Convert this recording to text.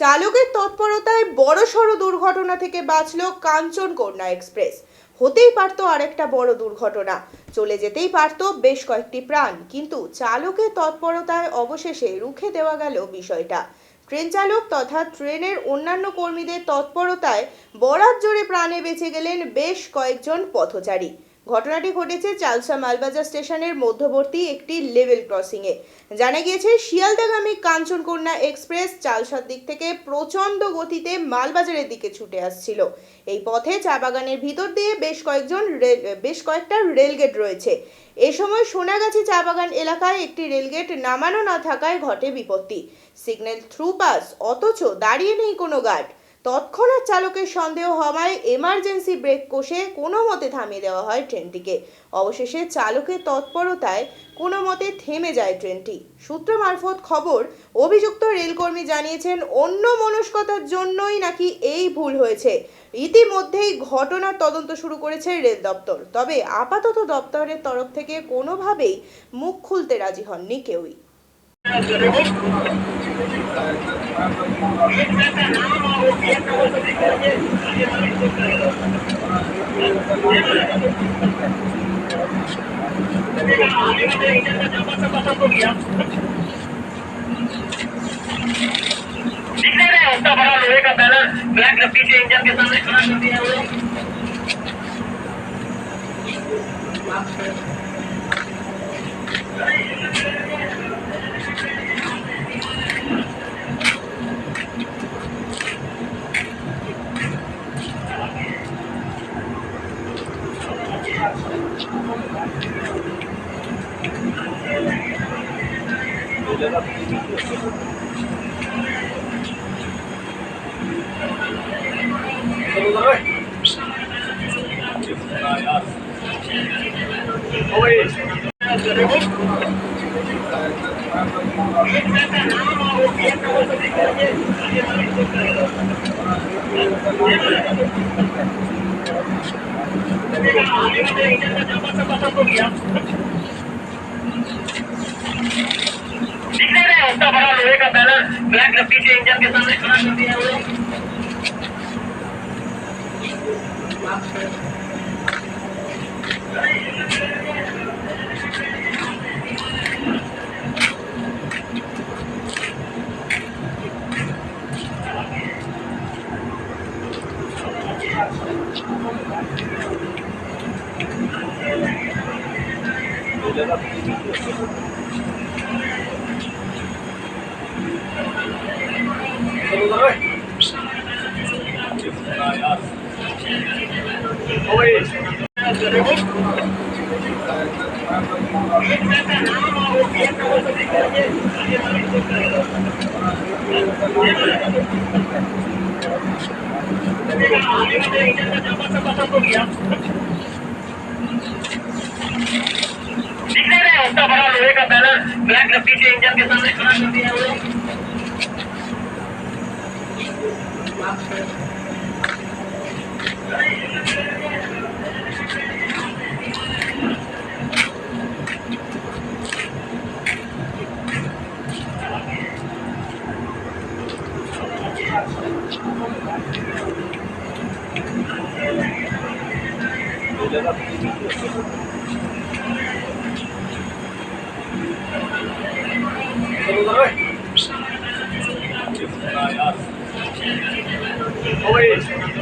চালকের তৎপরতায় বড়সড় দুর্ঘটনা থেকে বাঁচল কাঞ্চনকন্যা এক্সপ্রেস। হতেই পারত আরেকটা বড় দুর্ঘটনা, চলে যেতেই পারত বেশ কয়েকটি প্রাণ, কিন্তু চালকের তৎপরতায় অবশেষে রুখে দেওয়া গেল বিষয়টা। ট্রেন চালক তথা ট্রেনের অন্যান্য কর্মীদের তৎপরতায় বরাত জোরে প্রাণে বেঁচে গেলেন বেশ কয়েকজন পথচারী। ঘটনাটি ঘটেছে চালসা মালবাজার স্টেশনের মধ্যবর্তী একটি লেভেল ক্রসিংয়ে। জানা গিয়েছে, শিয়ালদাগামী কাঞ্চনকন্যা এক্সপ্রেস চালসার দিক থেকে প্রচণ্ড গতিতে মালবাজারের দিকে ছুটে আসছিল। এই পথে চা বাগানের ভিতর দিয়ে বেশ কয়েকটা রেলগেট রয়েছে। এ সময় সোনাগাছি চা বাগান এলাকায় একটি রেলগেট নামানো না থাকায় ঘটে বিপত্তি। সিগন্যাল থ্রু পাস, অথচ দাঁড়িয়ে নেই কোনো গার্ড। তৎক্ষণাৎ চালকের সন্দেহ হওয়ায় এমার্জেন্সি ব্রেক কষে কোনো মতে থামিয়ে দেওয়া হয় ট্রেনটিকে। অবশেষে চালকের তৎপরতায় কোনো মতে থেমে যায় ট্রেনটি। সূত্র মারফত খবর, অভিযুক্ত রেলকর্মী জানিয়েছেন অন্য মনস্কতার জন্যই নাকি এই ভুল হয়েছে। ইতিমধ্যেই ঘটনার তদন্ত শুরু করেছে রেল দপ্তর। তবে আপাতত দপ্তরের তরফ থেকে কোনোভাবেই মুখ খুলতে রাজি হননি কেউই। बड़ा लोहे का बैनर ब्लैक पीछे इंजन के सामने खड़ा कर दिया है। बड़ा लोहे का बैनर ब्लैक पीछे इंजन के सामने खड़ा कर दिया है। बड़ा लोहे का बैनर ब्लैक पीछे इंजन के सामने खड़ा कर दिया है। Oh,